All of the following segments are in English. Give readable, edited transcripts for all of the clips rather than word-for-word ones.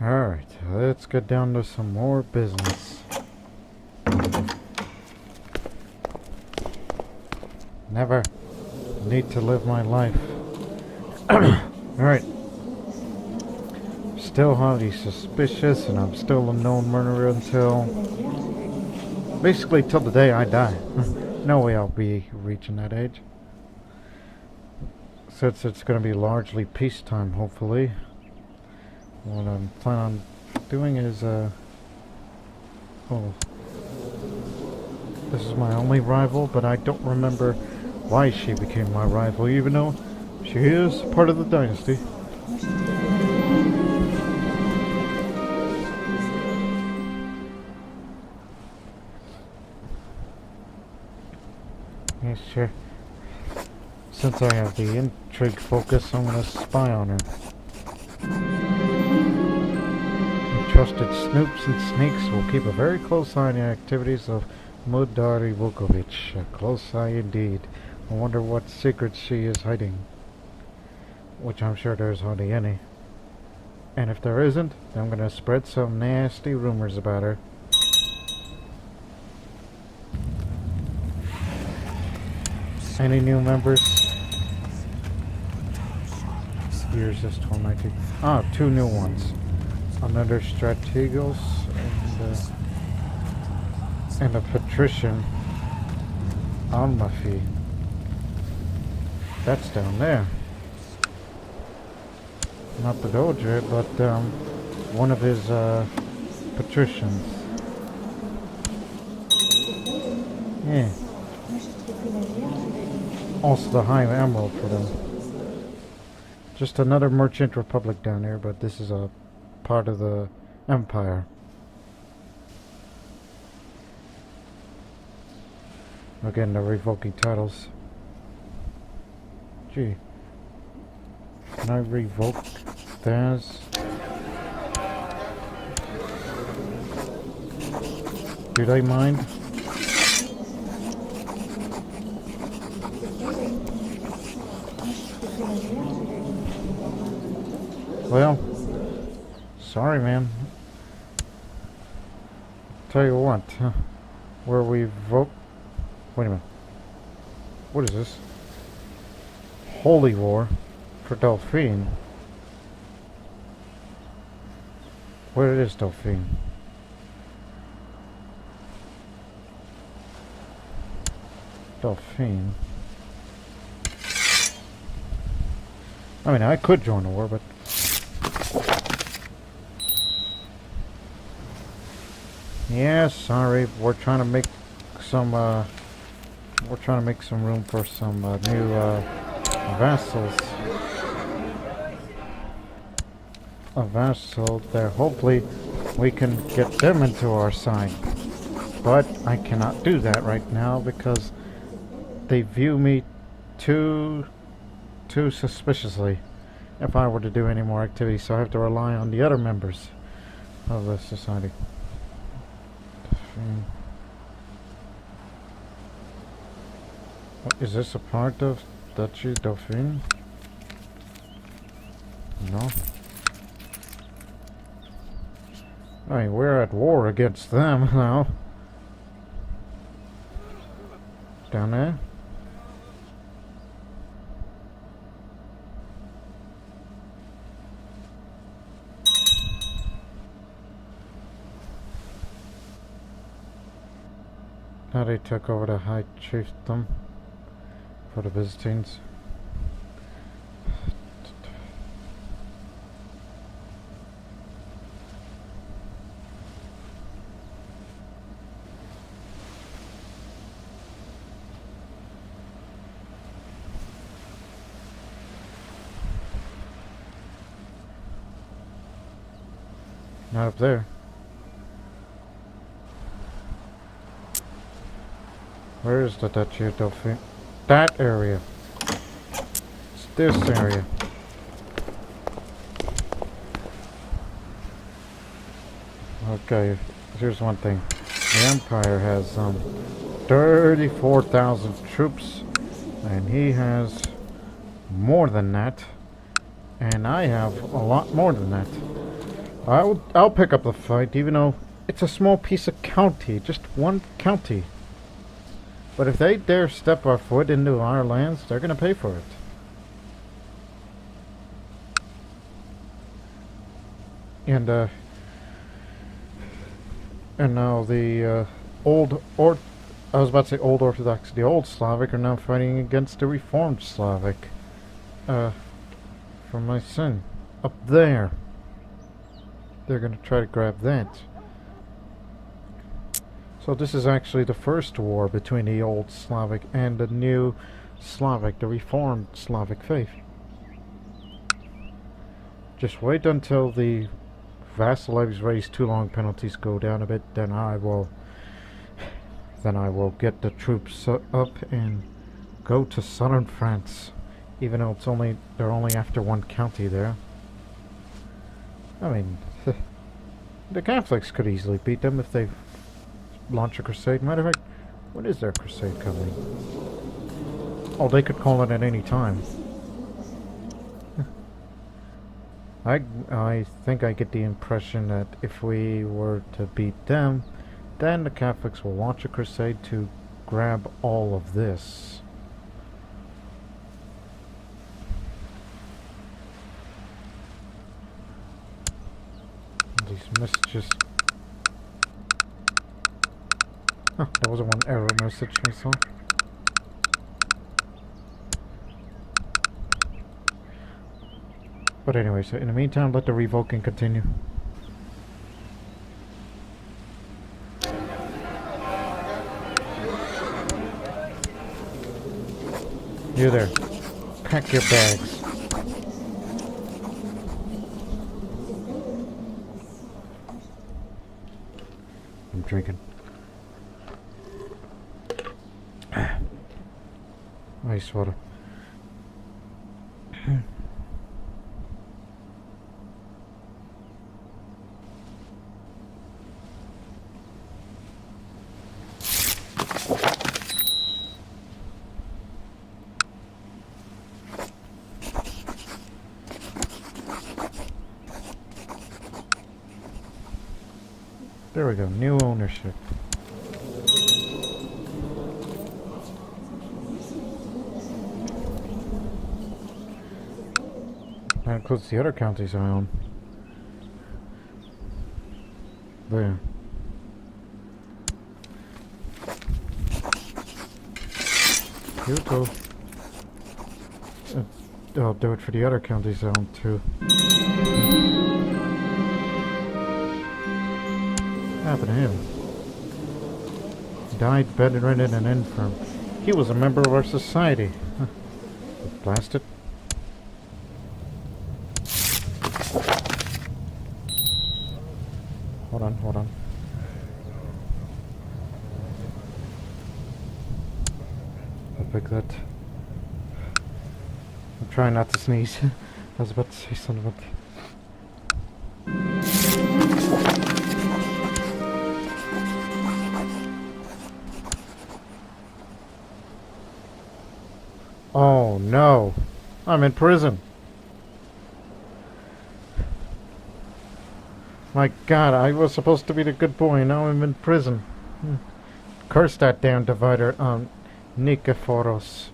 Alright, let's get down to some more business. Never need to live my life. Alright. Still highly suspicious, and I'm still a known murderer until... basically till the day I die. No way I'll be reaching that age. Since it's going to be largely peacetime, hopefully. What I'm planning on doing is, oh. This is my only rival, but I don't remember why she became my rival, even though she is part of the dynasty. Yes, sure. Since I have the intrigue focus, I'm going to spy on her. Trusted snoops and sneaks will keep a very close eye on the activities of Mudari Vukovic. A close eye indeed. I wonder what secrets she is hiding. Which I'm sure there's hardly any. And if there isn't, then I'm going to spread some nasty rumors about her. Any new members? Years is 2019. Ah, 2 new ones. Another strategos and a patrician Almafi. That's down there. Not the Doge, but one of his patricians. Yeah. Also the High Emerald for them. Just another merchant republic down here, but this is a part of the empire. Again, they're revoking titles. Gee. Can I revoke theirs? Do they mind? Well, sorry, man. Tell you what, where we vote. Wait a minute. What is this? Holy War for Delphine. Where is Delphine? Delphine. I mean, I could join the war, but yeah, sorry. We're trying to make some room for some new vassals. A vassal there. Hopefully, we can get them into our side. But I cannot do that right now because they view me too suspiciously if I were to do any more activity. So I have to rely on the other members of the society. Is this a part of Duchy Dauphine? No. I mean, we're at war against them now. Down there? Now they took over the High Chiefdom for the Byzantines. Not up there. Where is the Duchy of Dauphine? That area. It's this area. Okay, here's one thing. The Empire has 34,000 troops, and he has more than that, and I have a lot more than that. I'll pick up the fight, even though it's a small piece of county, just one county. But if they dare step our foot into our lands, they're gonna pay for it. And now the I was about to say old Orthodox, the old Slavic are now fighting against the Reformed Slavic. From my son, up there. They're gonna try to grab that. So this is actually the first war between the old Slavic and the new Slavic, the Reformed Slavic faith. Just wait until the vassal levies raise too long penalties go down a bit, then I will get the troops up and go to southern France. Even though they're only after one county there. I mean, the Catholics could easily beat them if they launch a crusade. Matter of fact, when is their crusade coming? Oh, they could call it at any time. I think I get the impression that if we were to beat them, then the Catholics will launch a crusade to grab all of this. These messages. Oh, that was a one error message I saw. But anyway, so in the meantime, let the revoking continue. You there. Pack your bags. I'm drinking. Ice water. There we go, new ownership. That includes the other counties I own. There. You too. I'll do it for the other counties I own too. What happened to him? He died bedridden and infirm. He was a member of our society. Huh. Blast it. Hold on. I'll pick that. I'm trying not to sneeze. I was about to say something about Oh no, I'm in prison. My God, I was supposed to be the good boy, now I'm in prison. Curse that damn divider, Nikephoros.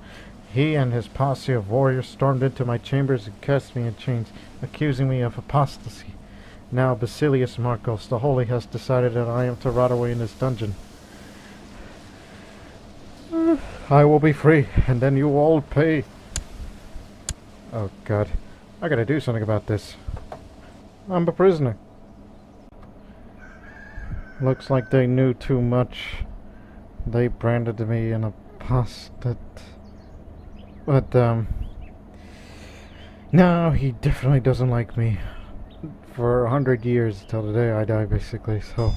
He and his posse of warriors stormed into my chambers and cast me in chains, accusing me of apostasy. Now Basilius Marcos, the Holy, has decided that I am to rot away in this dungeon. I will be free, and then you all pay. Oh God, I gotta do something about this. I'm a prisoner. Looks like they knew too much. They branded me an apostate. But, no, he definitely doesn't like me. For 100 years, till the day I die, basically, so...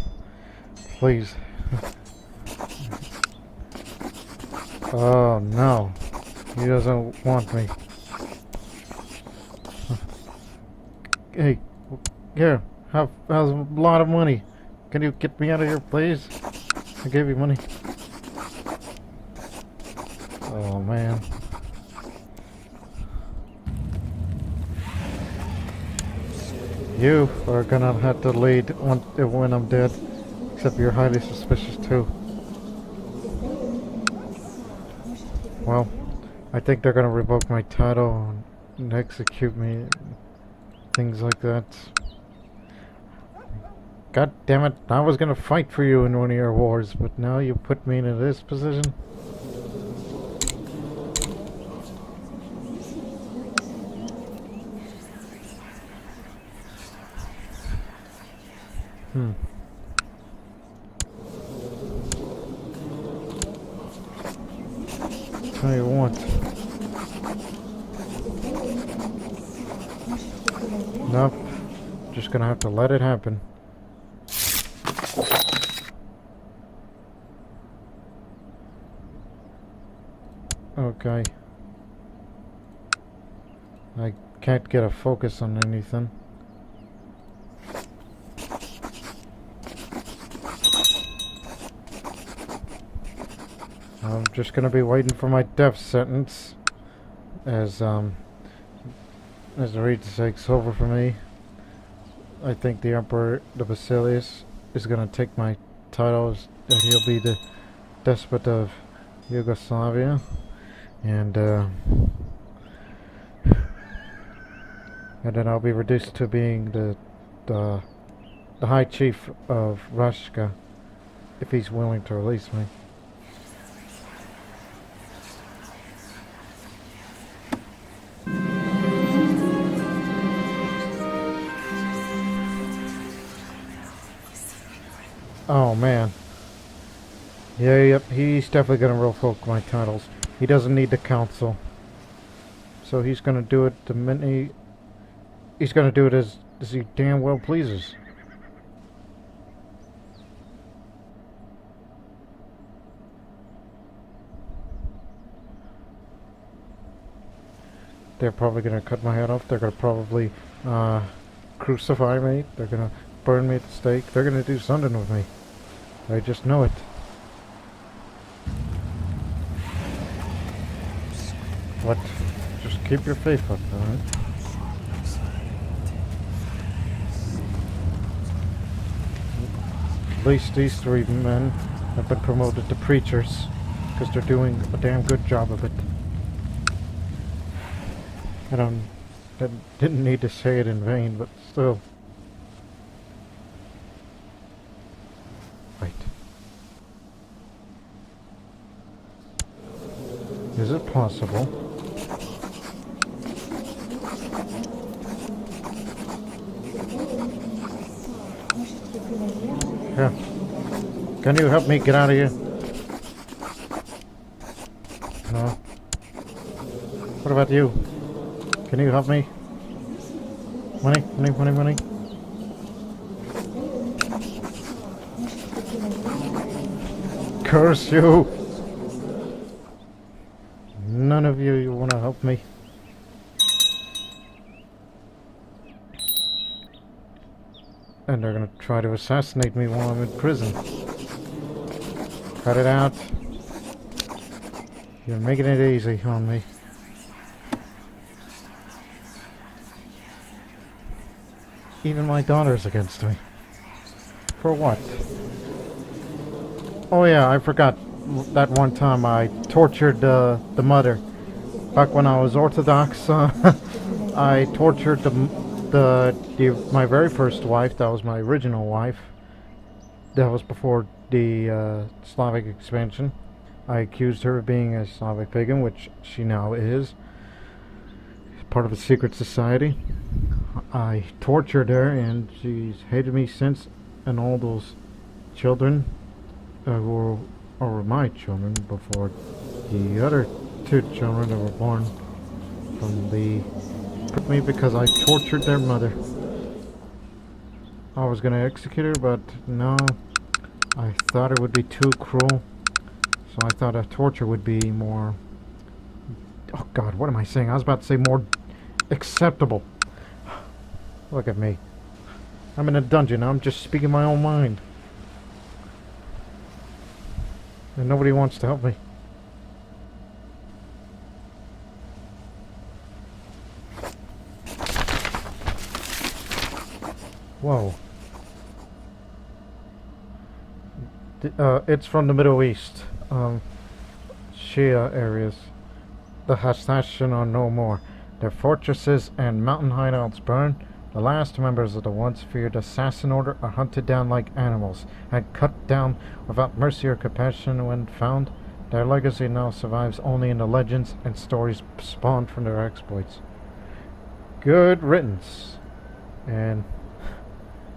Please. Oh, no. He doesn't want me. Hey, here, have a lot of money. Can you get me out of here, please? I gave you money. Oh, man. You are gonna have to lead when I'm dead. Except you're highly suspicious too. Well, I think they're gonna revoke my title and execute me. Things like that. God damn it, I was gonna fight for you in one of your wars, but now you put me in this position? Tell you what. Nope. Just gonna have to let it happen. Okay. I can't get a focus on anything. I'm just gonna be waiting for my death sentence as the Regis takes over for me. I think the Emperor, the Basilius, is gonna take my titles, and he'll be the Despot of Yugoslavia, and then I'll be reduced to being the High Chief of Russia, if he's willing to release me. Oh man. Yep, he's definitely gonna revoke my titles. He doesn't need the council. So he's gonna do it the minute he's gonna do it as he damn well pleases. They're probably gonna cut my head off. They're gonna probably crucify me. They're gonna burn me at the stake. They're gonna do something with me. I just know it. What? Just keep your faith up, alright? At least these three men have been promoted to preachers, because they're doing a damn good job of it. I didn't need to say it in vain, but still. Wait. Is it possible? Yeah. Can you help me get out of here? No. What about you? Can you help me? Money, money, money, money. Curse you! None of you want to help me. And they're gonna try to assassinate me while I'm in prison. Cut it out. You're making it easy on me. Even my daughter's against me. For what? Oh yeah, I forgot. That one time I tortured the mother. Back when I was Orthodox, I tortured my very first wife. That was my original wife. That was before the Slavic expansion. I accused her of being a Slavic pagan, which she now is. Part of a secret society. I tortured her, and she's hated me since. And all those children were my children before the other two children that were born from me because I tortured their mother. I was gonna execute her, but no, I thought it would be too cruel. So I thought a torture would be more... Oh God, what am I saying? I was about to say more acceptable. Look at me. I'm in a dungeon. I'm just speaking my own mind. And nobody wants to help me. Whoa. It's from the Middle East. Shia areas. The Hashashin are no more. Their fortresses and mountain hideouts burn. The last members of the once feared assassin order are hunted down like animals and cut down without mercy or compassion when found. Their legacy now survives only in the legends and stories spawned from their exploits. Good riddance. And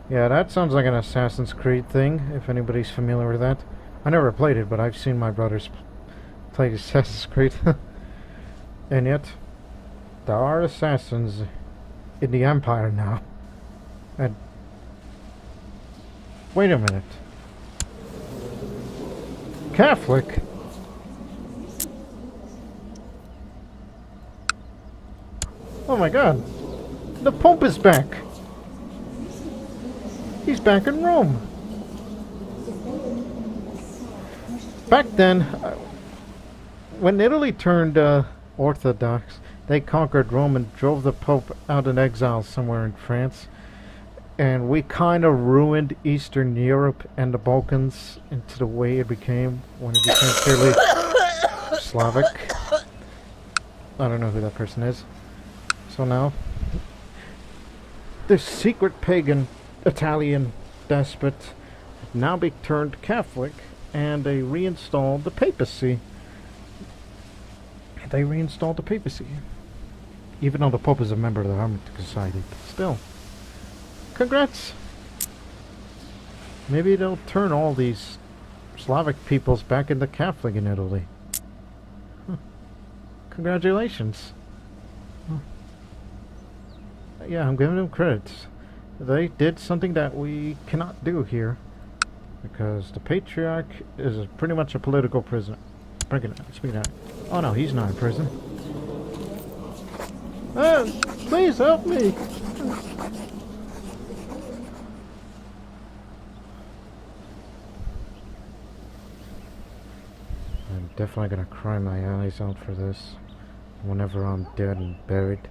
yeah, that sounds like an Assassin's Creed thing, if anybody's familiar with that. I never played it, but I've seen my brothers play Assassin's Creed. And yet, there are assassins in the Empire now. And wait a minute. Catholic? Oh my god. The Pope is back. He's back in Rome. Back then, when Italy turned Orthodox, they conquered Rome and drove the Pope out in exile somewhere in France. And we kind of ruined Eastern Europe and the Balkans into the way it became when it became purely Slavic. I don't know who that person is. So now, this secret pagan Italian despot now be turned Catholic, and they reinstalled the papacy. Even though the Pope is a member of the Hermetic Society, but still. Congrats! Maybe they'll turn all these Slavic peoples back into Catholic in Italy. Huh. Congratulations. Huh. Yeah, I'm giving them credits. They did something that we cannot do here, because the Patriarch is pretty much a political prisoner. Speaking of that. Oh no, he's not in prison. Please help me! I'm definitely gonna cry my eyes out for this whenever I'm dead and buried.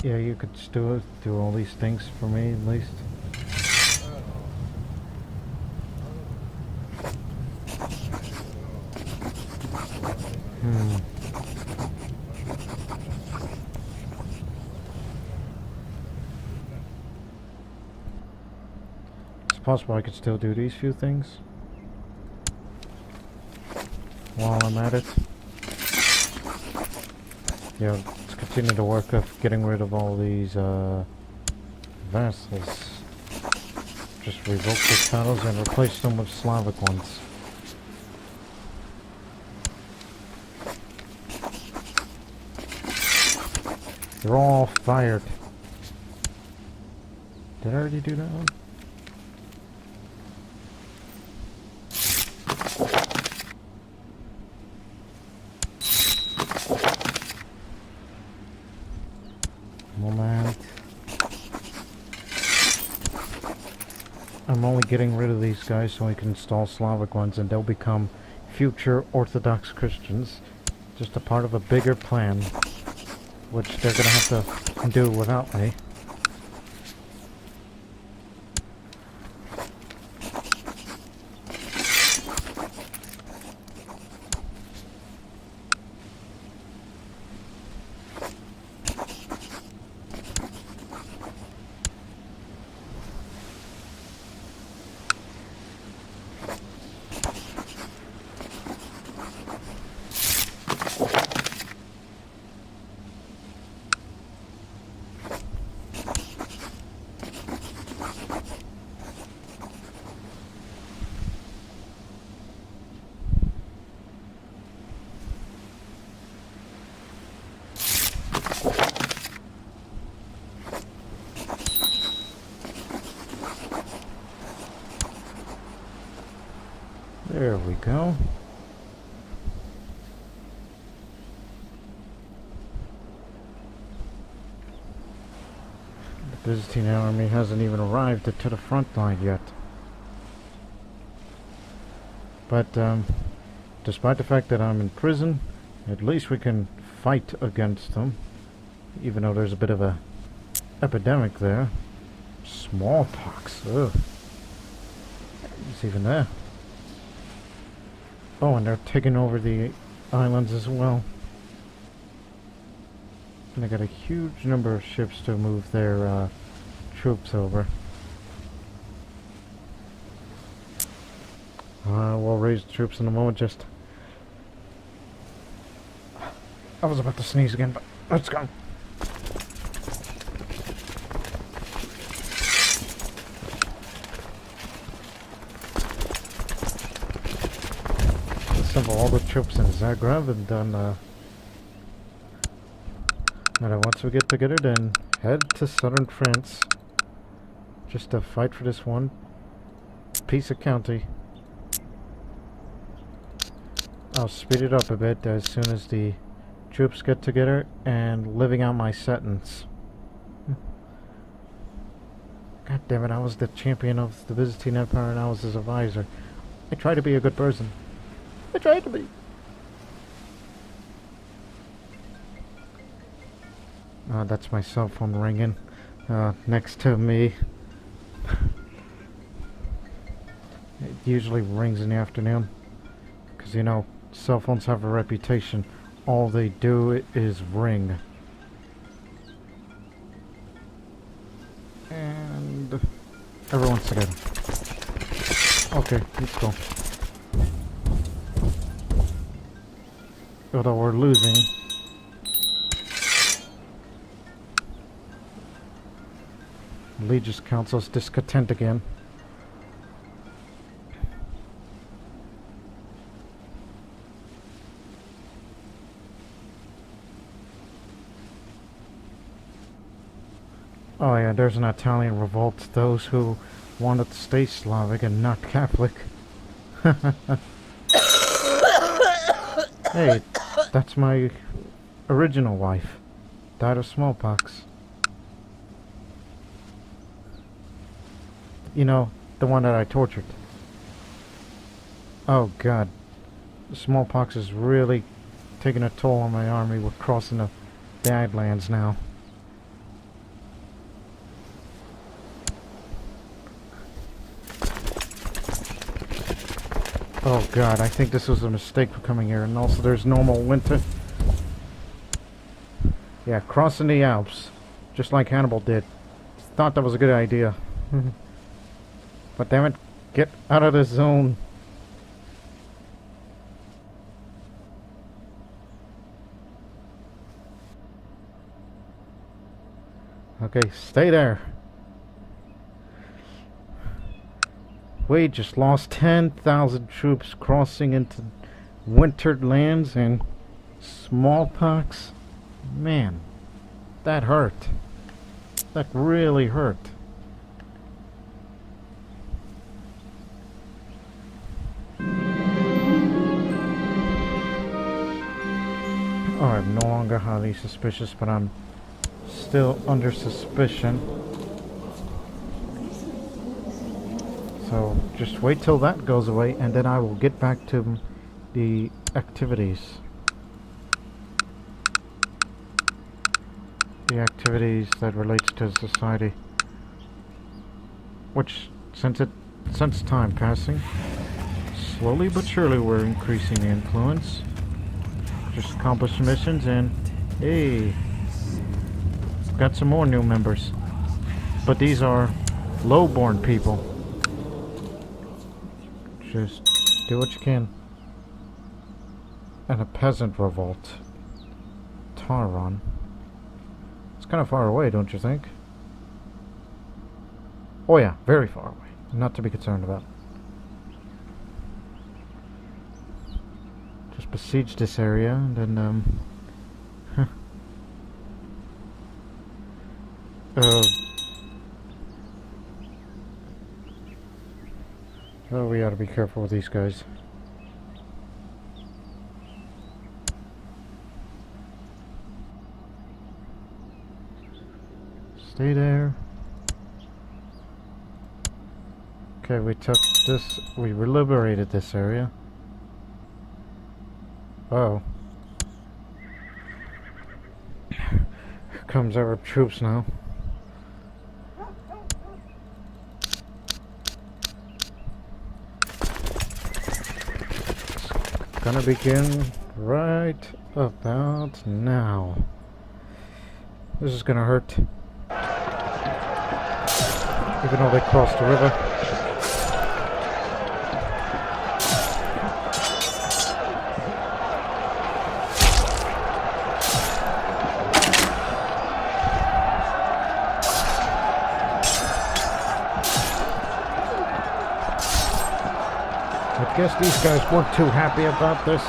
Yeah, you could still do all these things for me, at least. It's possible I could still do these few things while I'm at it. Yeah, let's continue the work of getting rid of all these vassals. Just revoke the titles and replace them with Slavic ones. They're all fired. Did I already do that one? Moment. I'm only getting rid of these guys so we can install Slavic ones, and they'll become future Orthodox Christians. Just a part of a bigger plan, which they're gonna have to do without me. There we go. The Byzantine army hasn't even arrived to the front line yet. But despite the fact that I'm in prison, at least we can fight against them. Even though there's a bit of a epidemic there. Smallpox, ugh. It's even there. Oh, and they're taking over the islands as well. And they got a huge number of ships to move their troops over. We'll raise the troops in a moment. Just I was about to sneeze again, but let's go. Assemble all the troops in Zagreb, and then once we get together, then head to southern France, just to fight for this one piece of county. I'll speed it up a bit as soon as the troops get together and living out my sentence. God damn it, I was the champion of the Byzantine Empire and I was his advisor. I try to be a good person. I try to be. That's my cell phone ringing next to me. It usually rings in the afternoon because, you know, cell phones have a reputation. All they do is ring. And everyone's together. Okay, let's go. Although we're losing. Legis Council's discontent again. Oh yeah, there's an Italian revolt. Those who wanted to stay Slavic and not Catholic. Hey, that's my original wife. Died of smallpox. You know, the one that I tortured. Oh god. The smallpox is really taking a toll on my army. We're crossing the Badlands now. Oh god, I think this was a mistake for coming here. And also there's normal winter. Yeah, crossing the Alps. Just like Hannibal did. Thought that was a good idea. But damn it, get out of the zone. Okay, stay there. We just lost 10,000 troops crossing into wintered lands and smallpox. Man, that hurt. That really hurt. Oh, I'm no longer highly suspicious, but I'm still under suspicion. So just wait till that goes away and then I will get back to the activities. The activities that relates to society. Which, since time passing, slowly but surely we're increasing the influence. Just accomplished missions and hey, got some more new members. But these are low-born people. Just do what you can. And a peasant revolt. Taron. It's kind of far away, don't you think? Oh yeah, very far away. Not to be concerned about. Just besiege this area and then oh, we ought to be careful with these guys. Stay there. Okay, we took this, we liberated this area. Oh. Here comes Arab troops now. It's gonna begin right about now. This is gonna hurt. Even though they crossed the river. I guess these guys weren't too happy about this.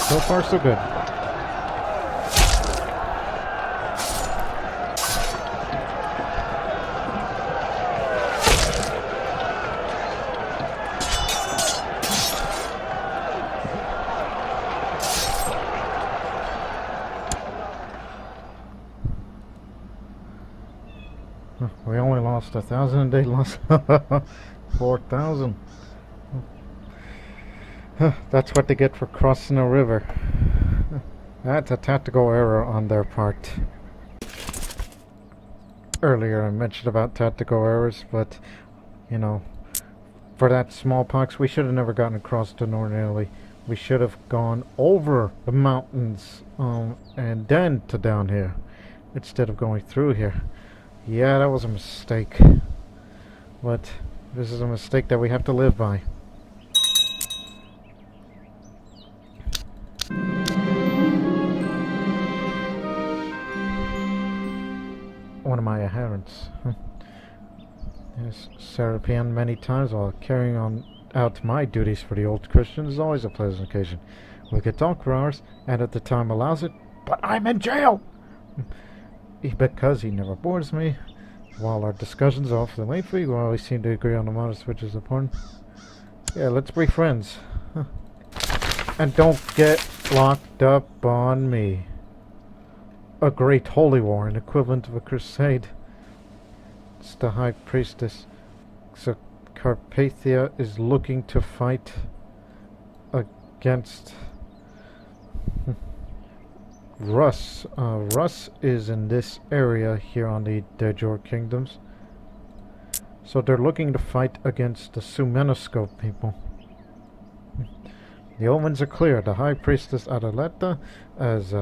So far, so good. We only lost 1,000 and they lost 4,000. That's what they get for crossing a river. That's a tactical error on their part. Earlier I mentioned about tactical errors, but you know, for that smallpox we should have never gotten across to northern Italy. We should have gone over the mountains and then to down here instead of going through here. Yeah, that was a mistake, but this is a mistake that we have to live by. One of my adherents is Serapian many times while carrying on out my duties for the old Christian is always a pleasant occasion. We could talk for hours, and at the time allows it, but I'm in jail! Because he never bores me. While our discussions are often lengthy, we always seem to agree on the matters which is important. Yeah, let's be friends. And don't get locked up on me. A great holy war, an equivalent of a crusade. It's the high priestess. So Carpathia is looking to fight against Rus. Rus is in this area here on the Dejor Kingdoms. So they're looking to fight against the Sumenoscope people. The omens are clear. The high priestess Adaleta has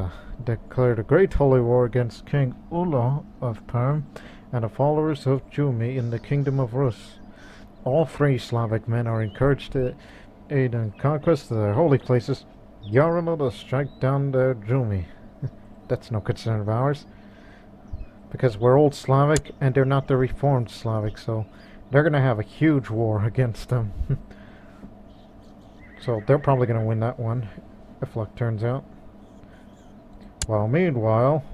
declared a great holy war against King Ulo of Perm and the followers of Jumi in the kingdom of Rus. All free Slavic men are encouraged to aid in conquest of their holy places. Yarilo to strike down their Jumi. That's no concern of ours, because we're old Slavic and they're not the reformed Slavic, so they're going to have a huge war against them. So they're probably going to win that one, if luck turns out. While meanwhile,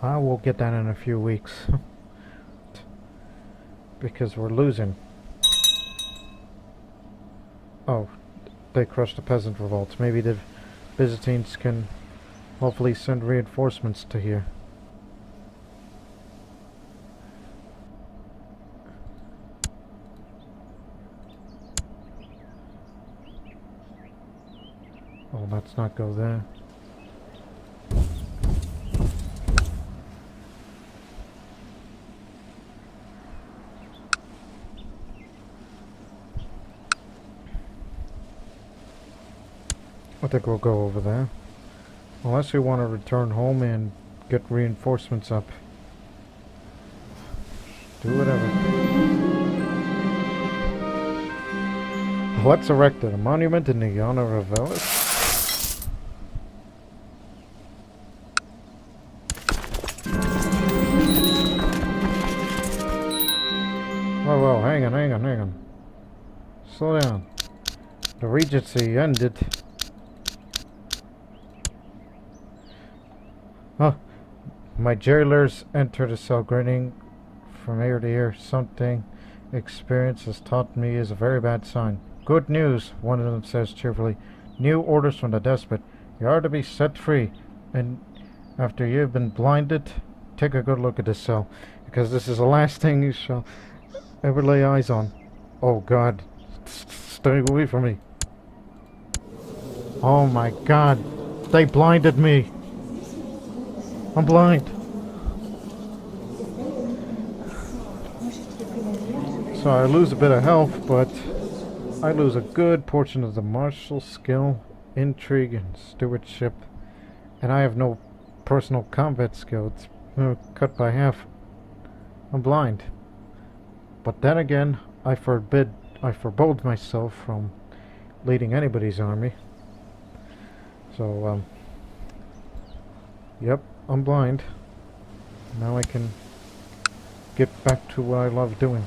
I will get that in a few weeks. Because we're losing. Oh, they crushed the peasant revolts. Maybe the Byzantines can hopefully send reinforcements to here. Oh, let's not go there. I think we'll go over there. Unless we want to return home and get reinforcements up. Do whatever. What's erected? A monument in the honor of Velis? Slow down. The Regency ended. Oh, my jailers enter the cell grinning from ear to ear. Something experience has taught me is a very bad sign. Good news, one of them says cheerfully. New orders from the Despot. You are to be set free, and after you've been blinded, take a good look at this cell, because this is the last thing you shall ever lay eyes on. Oh God, stay away from me. Oh my God, they blinded me. I'm blind. So I lose a bit of health, but I lose a good portion of the martial skill, intrigue, and stewardship. And I have no personal combat skill. It's cut by half. I'm blind. But then again, I forbode myself from leading anybody's army. So, yep, I'm blind. Now I can get back to what I love doing.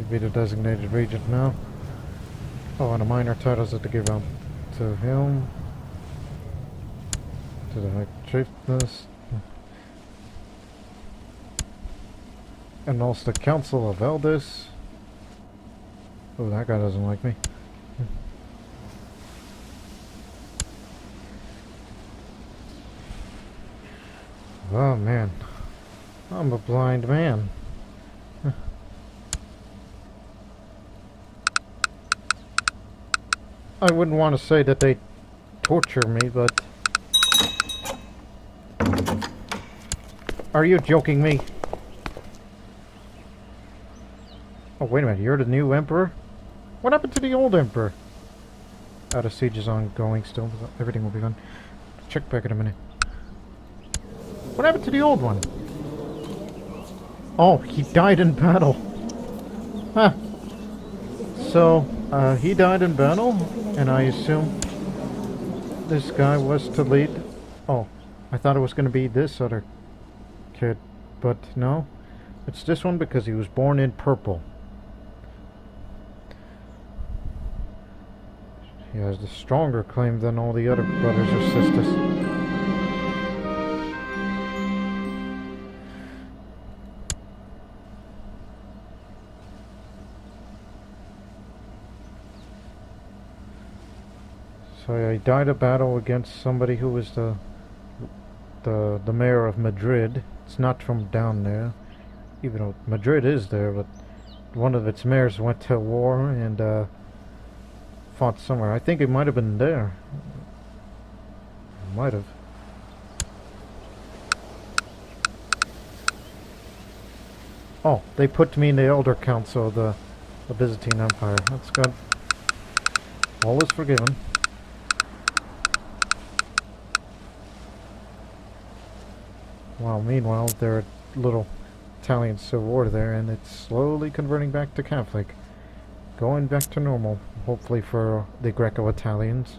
Be the designated regent now. Oh, and a minor titles are to give out to him. To the High Chiefess. And also the Council of Elders. Oh, that guy doesn't like me. Oh man. I'm a blind man. I wouldn't want to say that they torture me, but... Are you joking me? Oh, wait a minute, you're the new emperor? What happened to the old emperor? Oh, the siege is ongoing still. Everything will be gone. Check back in a minute. What happened to the old one? Oh, he died in battle. Huh. So, he died in battle, and I assume this guy was to lead. Oh, I thought it was going to be this other kid, but no. It's this one because he was born in purple. He has the stronger claim than all the other brothers or sisters. So he died a battle against somebody who was the mayor of Madrid. It's not from down there, even though Madrid is there, but one of its mayors went to war and fought somewhere. I think it might have been there. Might have. Oh, they put me in the Elder Council of the Byzantine Empire. That's good. All is forgiven. Well, meanwhile, there are little Italian civil war there, and it's slowly converting back to Catholic. Going back to normal, hopefully for the Greco-Italians.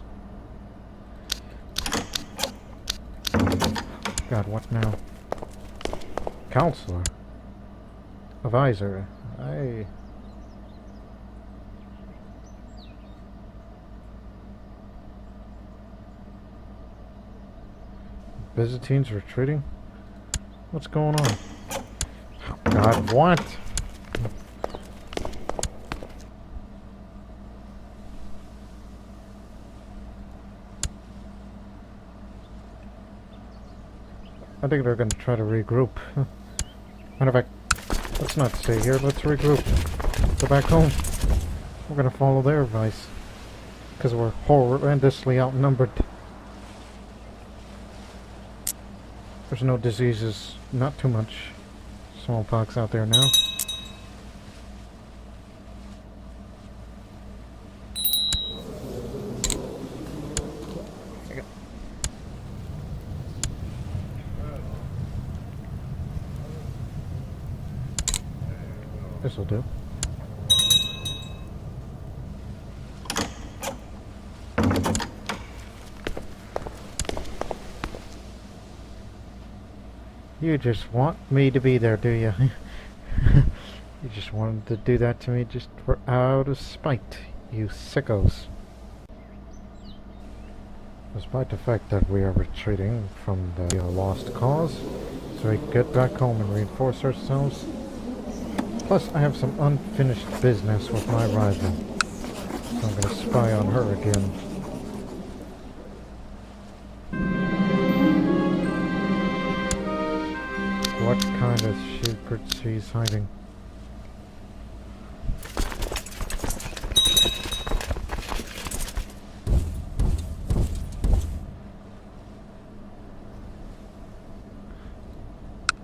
God, what now? Counselor? Advisor? Byzantines retreating? What's going on? Oh God, what? I think they're going to try to regroup. Matter of fact, let's not stay here, let's regroup. Go back home. We're going to follow their advice. Because we're horrendously outnumbered. There's no diseases, not too much smallpox out there now. This'll do. You just want me to be there, do you? You just wanted to do that to me just for out of spite, you sickos. Despite the fact that we are retreating from the lost cause, so we can get back home and reinforce ourselves. Plus, I have some unfinished business with my rival, so I'm gonna spy on her again. What kind of secrets she's hiding?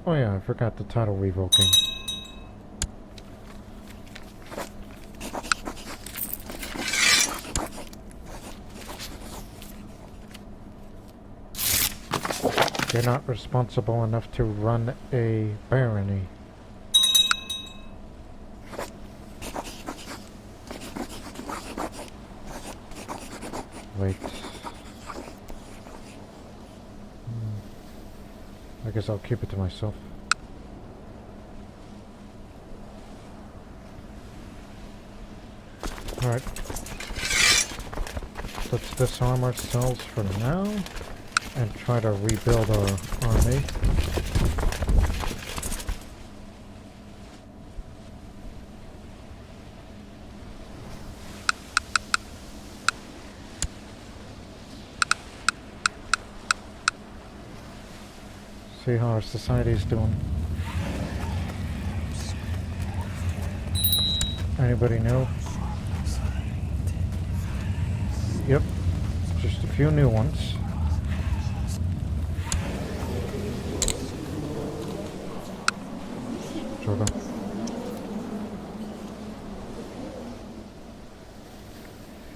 Oh yeah, I forgot the title revoking. You're not responsible enough to run a barony. Wait. I guess I'll keep it to myself. Alright. Let's disarm ourselves for now and try to rebuild our army. See how our society's doing. Anybody know? Yep, just a few new ones.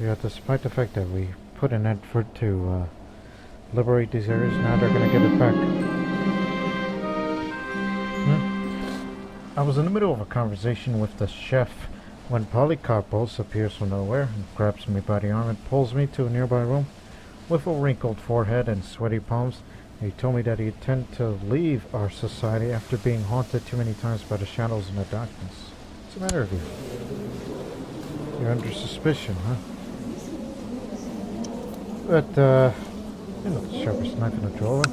Yeah, despite the fact that we put an effort to liberate these areas, now they're gonna get it back. I was in the middle of a conversation with the chef when Polycarpos appears from nowhere and grabs me by the arm and pulls me to a nearby room. With a wrinkled forehead and sweaty palms, he told me that he intended to leave our society after being haunted too many times by the shadows and the darkness. What's the matter with you? You're under suspicion, huh? But, you're not the sharpest knife in the drawer.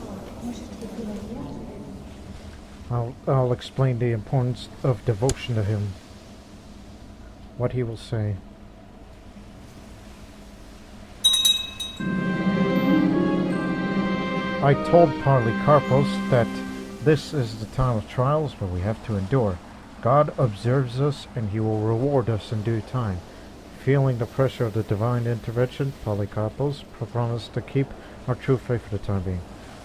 I'll explain the importance of devotion to him. What he will say. I told Polycarpos that this is the time of trials, but we have to endure. God observes us, and he will reward us in due time. Feeling the pressure of the divine intervention, Polycarpos promised to keep our true faith for the time being.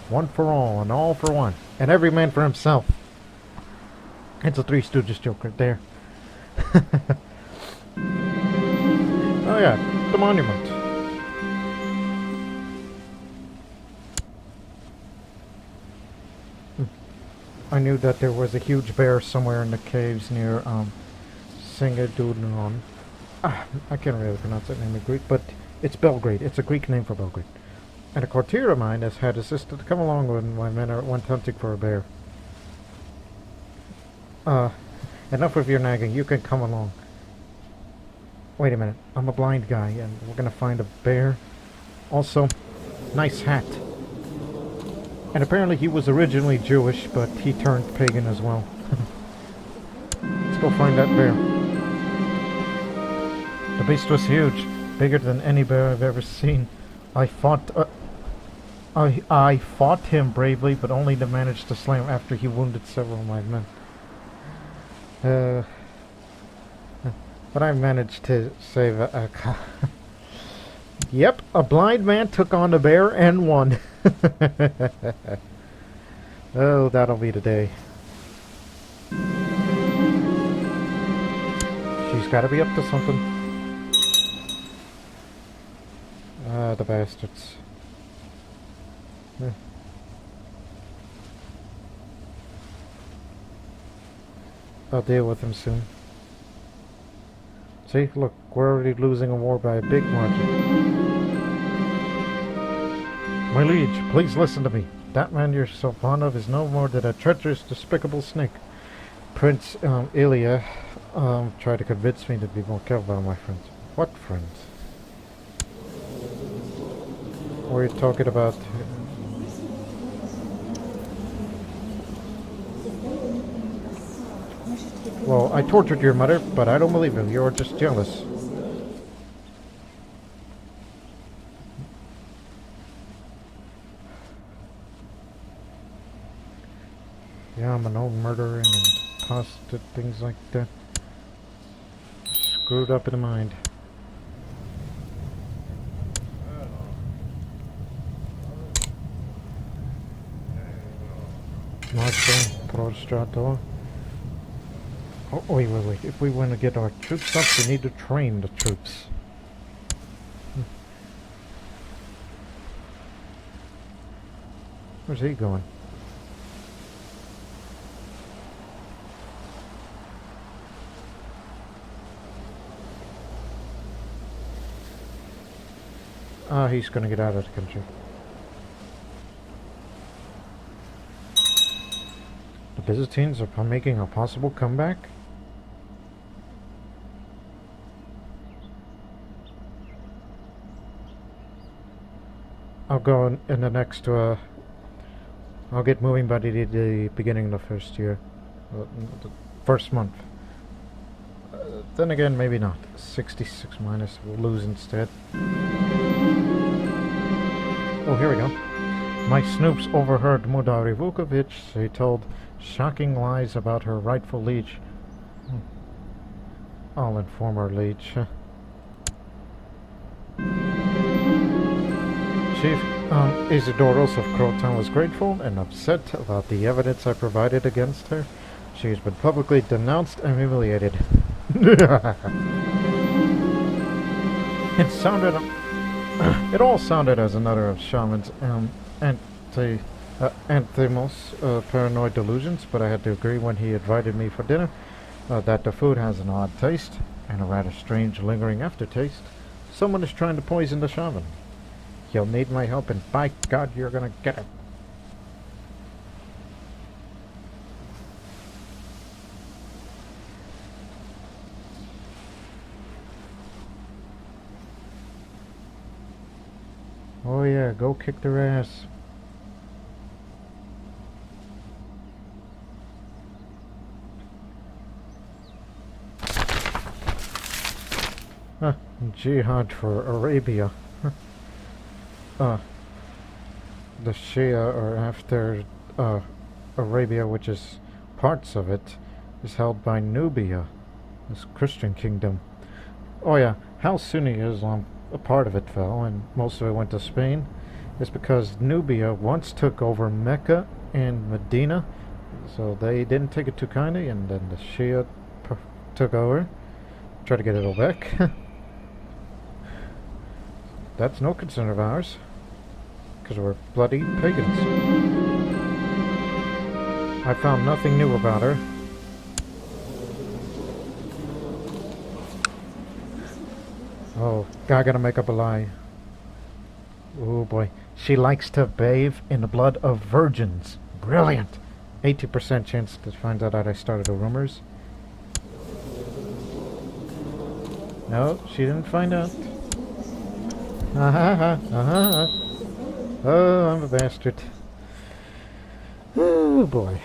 One for all, and all for one, and every man for himself. It's a Three Stooges joke right there. Oh yeah, the monument. I knew that there was a huge bear somewhere in the caves near Singadudnon. I can't really pronounce that name in Greek, but it's Belgrade. It's a Greek name for Belgrade. And a courtier of mine has had assisted to come along when my men went hunting for a bear. Enough of your nagging. You can come along. Wait a minute. I'm a blind guy, and we're gonna find a bear. Also, nice hat. And apparently he was originally Jewish, but he turned pagan as well. Let's go find that bear. The beast was huge, bigger than any bear I've ever seen. I fought him bravely, but only to manage to slay him after he wounded several of my men. But I managed to save a Yep, a blind man took on the bear and won. Oh, that'll be the day. She's gotta be up to something. The bastards. I'll deal with them soon. See, look, we're already losing a war by a big margin. My liege, please listen to me. That man you're so fond of is no more than a treacherous, despicable snake. Prince Ilya tried to convince me to be more careful about my friends. What friends? What are you talking about? Well, I tortured your mother, but I don't believe him. You're just jealous. Yeah, I'm an old murderer and imposted, things like that. Screwed up in the mind. Marshal, Prostrator. Oh, wait. If we want to get our troops up, we need to train the troops. Where's he going? Ah, he's going to get out of the country. The Byzantines are making a possible comeback? I'll go in the next, I'll get moving by the beginning of the first year. The first month. Then again, maybe not. 66 minus, we'll lose instead. Oh, here we go. My snoops overheard Mudari Vukovic. She told shocking lies about her rightful liege. I'll inform her liege. Chief Isidoros of Croton was grateful and upset about the evidence I provided against her. She has been publicly denounced and humiliated. It all sounded as another of Shaman's anthemos paranoid delusions, but I had to agree when he invited me for dinner that the food has an odd taste and a rather strange lingering aftertaste. Someone is trying to poison the shaman. You'll need my help, and by God, you're gonna get it. Oh yeah, go kick their ass. Jihad for Arabia. The Shia are after Arabia, which is parts of it, is held by Nubia, this Christian kingdom. Oh yeah, how Sunni Islam, a part of it fell and most of it went to Spain, is because Nubia once took over Mecca and Medina, so they didn't take it too kindly, and then the Shia took over, tried to get it all back. That's no concern of ours, because we're bloody pagans. I found nothing new about her. Oh, I gotta make up a lie. Oh boy. She likes to bathe in the blood of virgins. Brilliant! 80% chance to find out that I started the rumors. No, she didn't find out. Oh, I'm a bastard. Oh boy.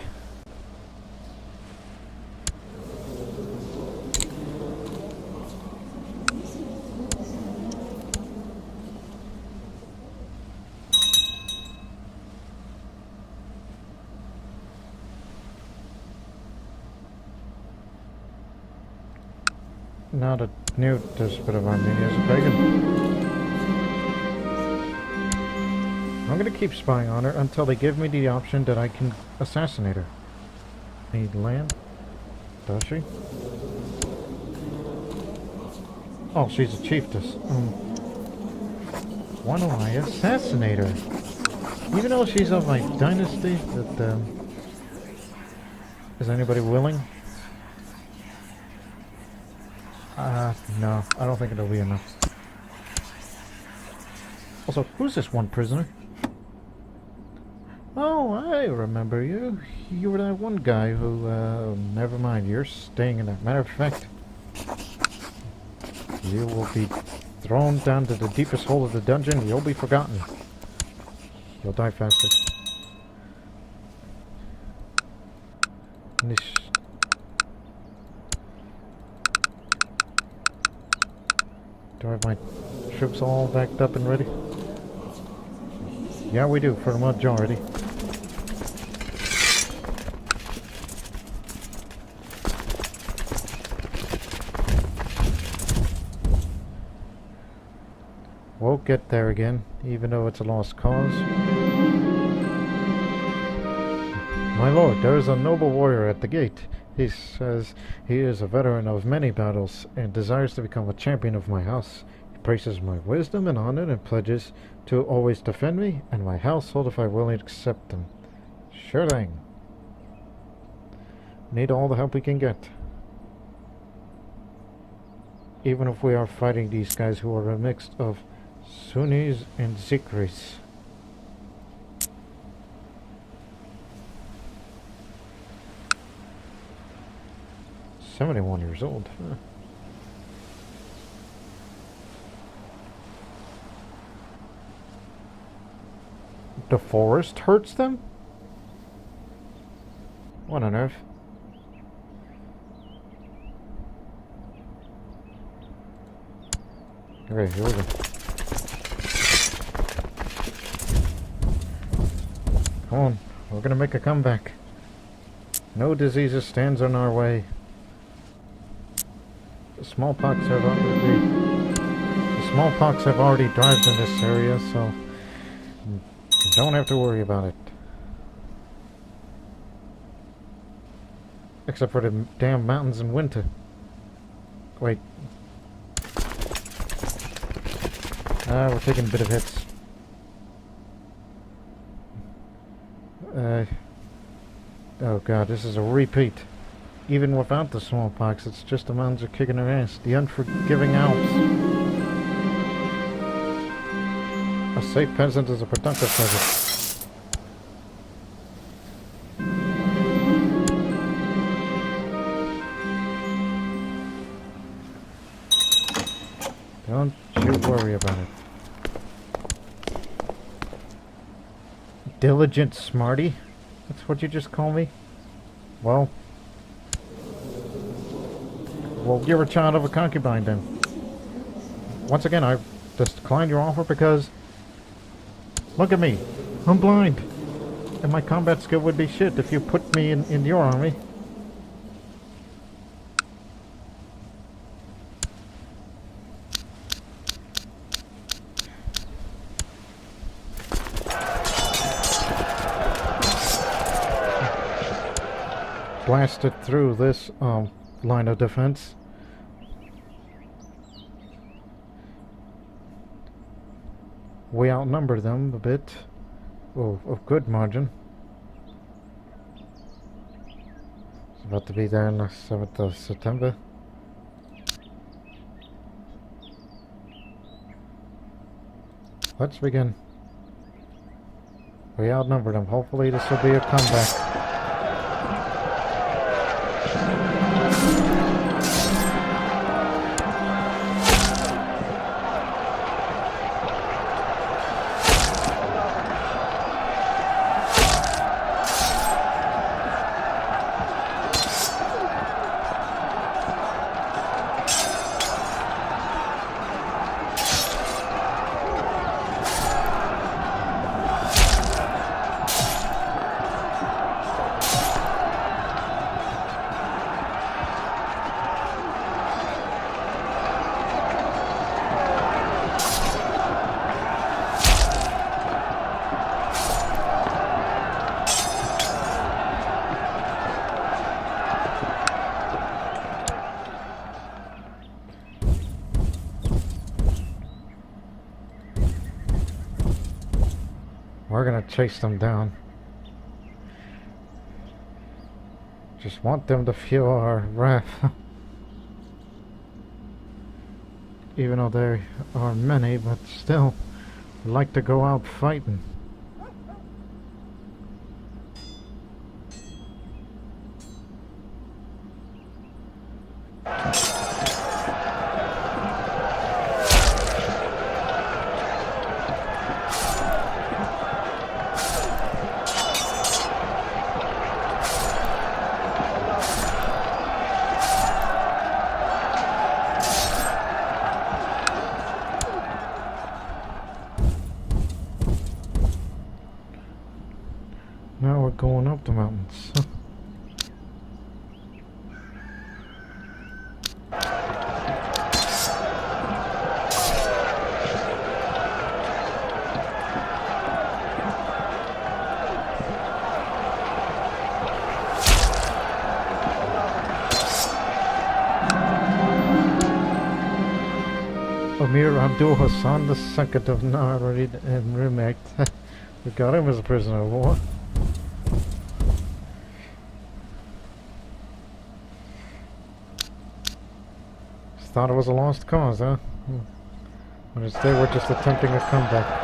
Now the new Despot of Armenia is a pagan. I'm gonna keep spying on her until they give me the option that I can assassinate her. Need land? Does she? Oh, she's a chiefess. Why don't I assassinate her? Even though she's of my dynasty, that, is anybody willing? No, I don't think it'll be enough. Also, who's this one prisoner? Oh, I remember you. You were that one guy who, never mind, you're staying in there. Matter of fact, you will be thrown down to the deepest hole of the dungeon. You'll be forgotten. You'll die faster. Do I have my troops all backed up and ready? Yeah, we do, for the majority. We'll get there again, even though it's a lost cause. My lord, there is a noble warrior at the gate. He says he is a veteran of many battles and desires to become a champion of my house. He praises my wisdom and honor and pledges to always defend me and my household if I willingly accept them. Sure thing. Need all the help we can get. Even if we are fighting these guys who are a mix of Sunnis and Zikris. 71 years old. Huh. The forest hurts them? What on earth? Okay, here we go. Come on, we're gonna make a comeback. No diseases stands in our way. The smallpox have already thrived in this area, so you don't have to worry about it. Except for the damn mountains in winter. Wait. We're taking a bit of hits. Oh god, this is a repeat. Even without the smallpox, it's just the mountains are kicking their ass. The unforgiving Alps. A safe peasant is a productive peasant. Don't you worry about it. Diligent smarty? That's what you just call me? Well, you're a child of a concubine then. Once again, I just declined your offer because... Look at me. I'm blind. And my combat skill would be shit if you put me in your army. Blasted through this line of defense. We outnumber them a bit. Oh, a good margin. It's about to be there on the 7th of September. Let's begin. We outnumber them. Hopefully this will be a comeback. We're gonna chase them down. Just want them to feel our wrath. Even though there are many, but still, we like to go out fighting. going up the mountains. Amir Abdul Hassan II of Narid and Rimek. We got him as a prisoner of war. Just thought it was a lost cause, huh? But instead we're just attempting a comeback.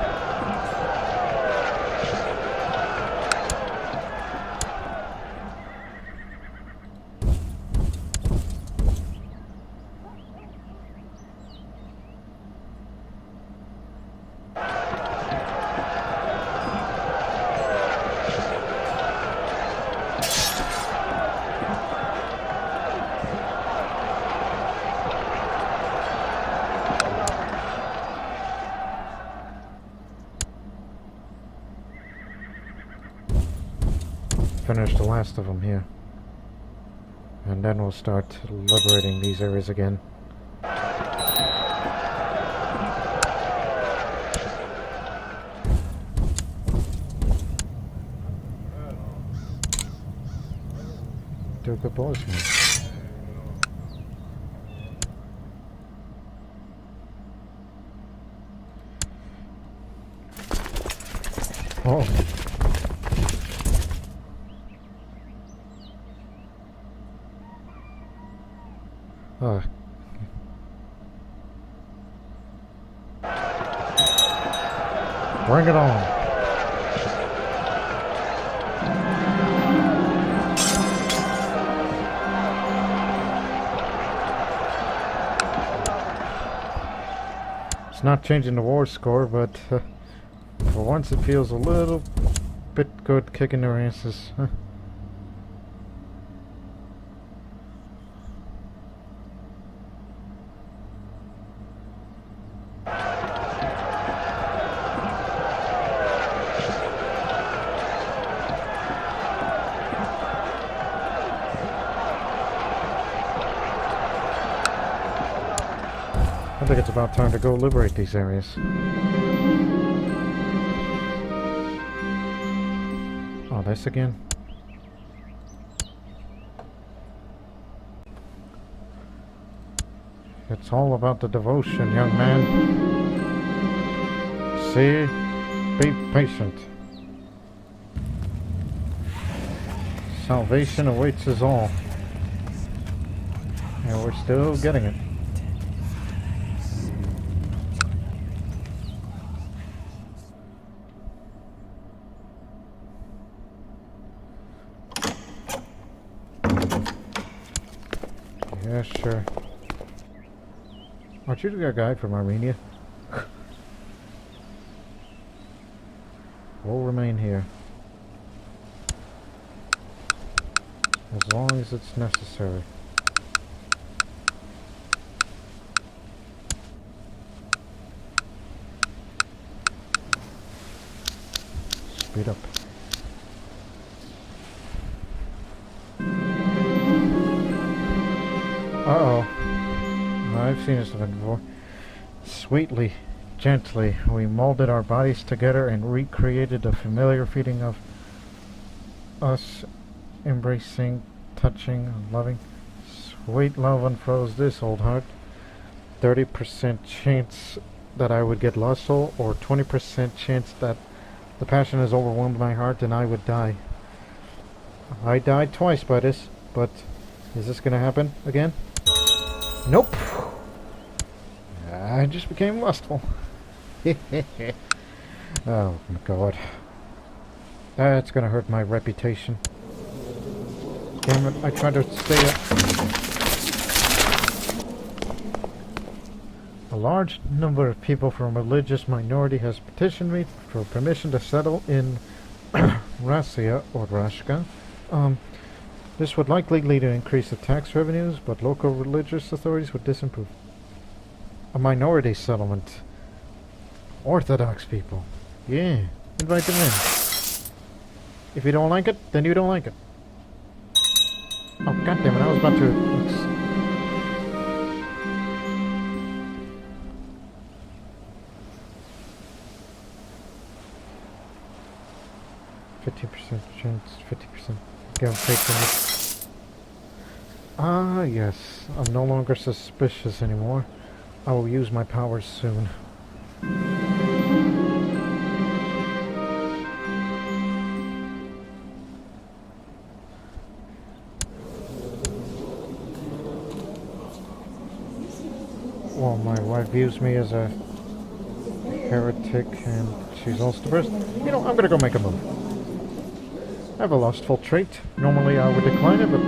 Finish the last of them here, and then we'll start liberating these areas again. Do a good boys, man. Oh. Bring it on. It's not changing the war score, but for once it feels a little bit good kicking their asses. I think it's about time to go liberate these areas. Oh, this again? It's all about the devotion, young man. See? Be patient. Salvation awaits us all. And we're still getting it. Yeah, sure. Aren't you the guy from Armenia? We'll remain here. As long as it's necessary. Speed up. Uh-oh. I've seen this event before. Sweetly, gently, we molded our bodies together and recreated the familiar feeling of us embracing, touching, loving. Sweet love unfroze this old heart. 30% chance that I would get lost soul, or 20% chance that the passion has overwhelmed my heart and I would die. I died twice by this, but is this gonna happen again? Nope. I just became lustful. Oh my god. That's gonna hurt my reputation. Damn it, I tried to stay up. A large number of people from a religious minority has petitioned me for permission to settle in Russia or Rashka. This would likely lead to increase the tax revenues, but local religious authorities would disapprove. A minority settlement. Orthodox people. Yeah, invite them in. If you don't like it, then you don't like it. Oh, goddammit, I was about to... 50% chance, 50%. Go take them. Ah, yes. I'm no longer suspicious anymore. I will use my powers soon. Well, my wife views me as a heretic and she's also depressed. You know, I'm gonna go make a move. I have a lustful trait. Normally I would decline it, but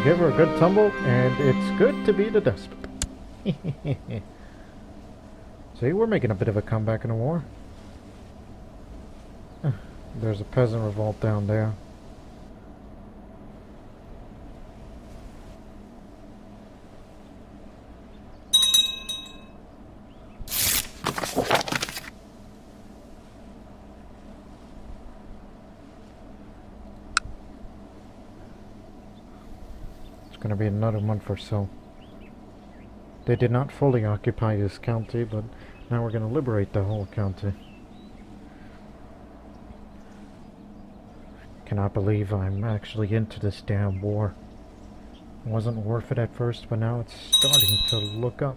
give her a good tumble, and it's good to be the despot. See, we're making a bit of a comeback in the war. There's a peasant revolt down there. Going to be another month or so. They did not fully occupy this county, but now we're going to liberate the whole county. Cannot believe I'm actually into this damn war. It wasn't worth it at first, but now it's starting to look up.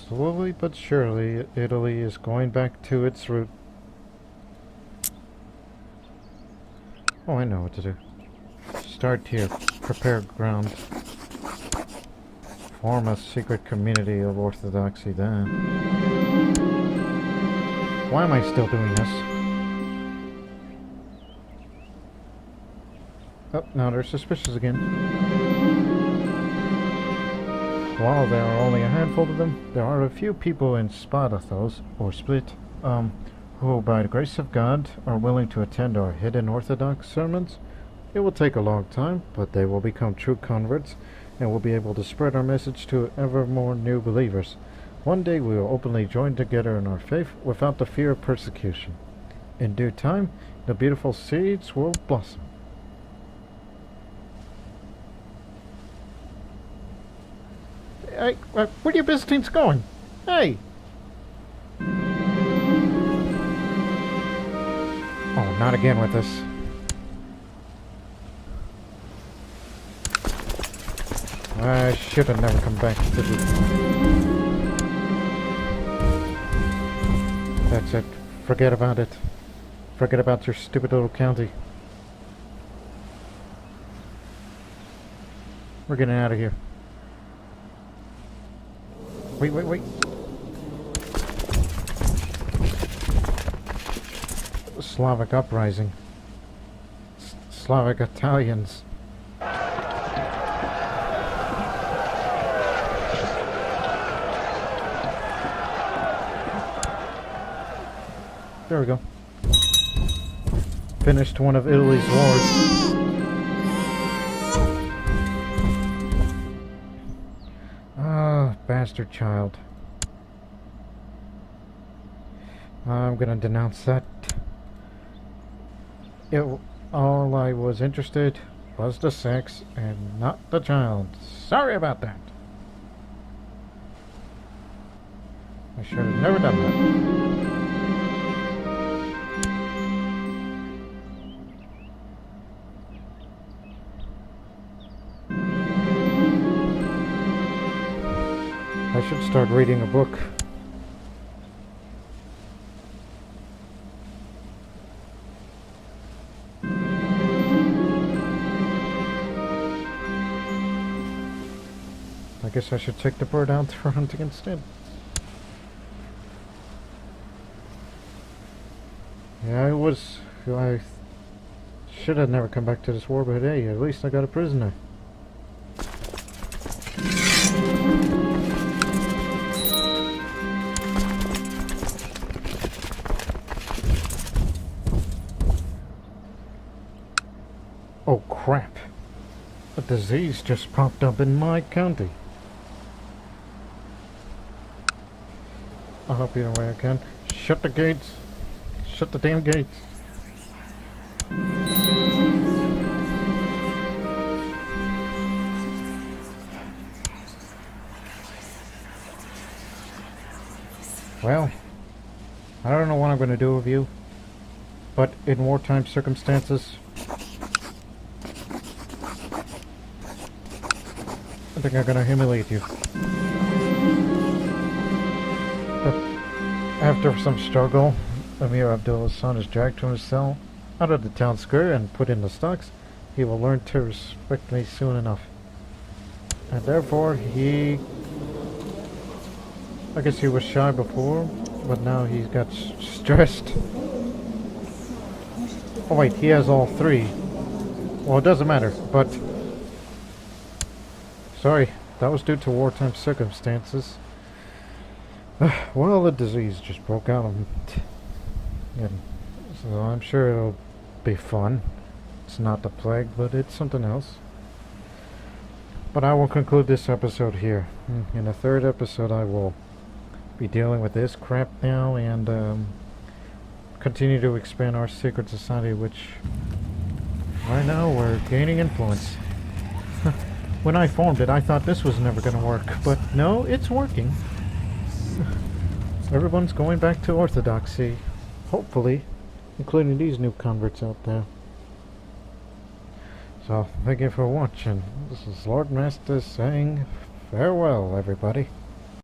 Slowly but surely, Italy is going back to its root. Oh, I know what to do. Start here. Prepare ground. Form a secret community of orthodoxy then. Why am I still doing this? Oh, now they're suspicious again. While there are only a handful of them, there are a few people in Spadathos, or Split, who, by the grace of God, are willing to attend our hidden Orthodox sermons. It will take a long time, but they will become true converts, and will be able to spread our message to ever more new believers. One day we will openly join together in our faith without the fear of persecution. In due time, the beautiful seeds will blossom. Hey, where are you Byzantines going? Hey! Oh, not again with this. I should have never come back to the... That's it. Forget about it. Forget about your stupid little county. We're getting out of here. Wait, wait, wait. Slavic uprising. Slavic Italians. There we go. Finished one of Italy's wars. Bastard child. I'm gonna denounce that. All I was interested was the sex and not the child. Sorry about that. I should have never done that. I should start reading a book. I guess I should take the bird out for hunting instead. Yeah, I should have never come back to this war, but hey, at least I got a prisoner. A disease just popped up in my county. I'll help you the way I can. Shut the gates. Shut the damn gates. Well, I don't know what I'm going to do with you, but in wartime circumstances, I think I'm going to humiliate you. But after some struggle, Amir Abdullah's son is dragged from his cell out of the town square and put in the stocks. He will learn to respect me soon enough. And therefore, I guess he was shy before, but now he's got stressed. Oh wait, he has all three. Well, it doesn't matter, but... Sorry, that was due to wartime circumstances. Well, the disease just broke out, and so I'm sure it'll be fun. It's not the plague, but it's something else. But I will conclude this episode here. In the third episode, I will be dealing with this crap now and continue to expand our secret society, which right now we're gaining influence. When I formed it, I thought this was never going to work, but no, it's working. Everyone's going back to orthodoxy, hopefully, including these new converts out there. So, thank you for watching. This is Lord Master saying farewell, everybody.